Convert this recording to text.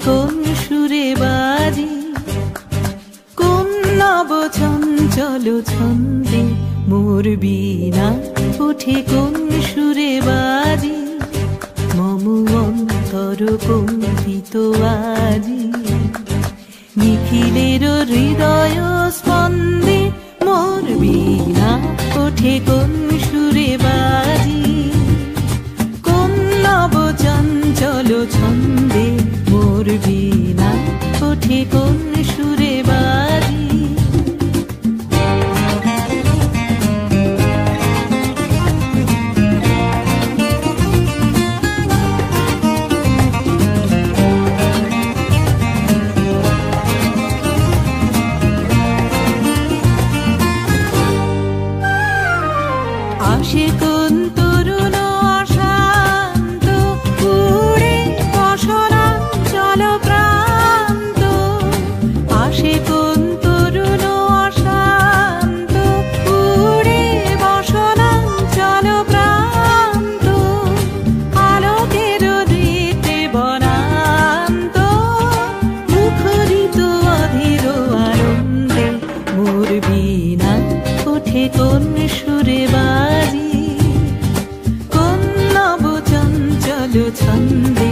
কোন সুরে বাজি, কোন নব চঞ্চল ছন্দে মোর বীণা ওঠে কোন সুরে বাজি, মম অন্তর কম্পিত আজি। নিখিলের হৃদয় স্পন্দে মোর বীণা ওঠে কোন সুরে বাজি, কোন নব চঞ্চল ছন্দে মোর বীণা ওঠে কোন সুরে বাজি। আসে কোন তরুণ অশান্ত উড়ে বসনাঞ্চল প্রান্ত, আসে কোন তরুণ অশান্ত উড়ে বসনাঞ্চল প্রান্ত, আলোকের দিতে বনান্ত মুখরিত অধীর আনন্দে মোর বীণা ওঠে কোন সুরে বাজি, কোন নব চঞ্চল ছন্দে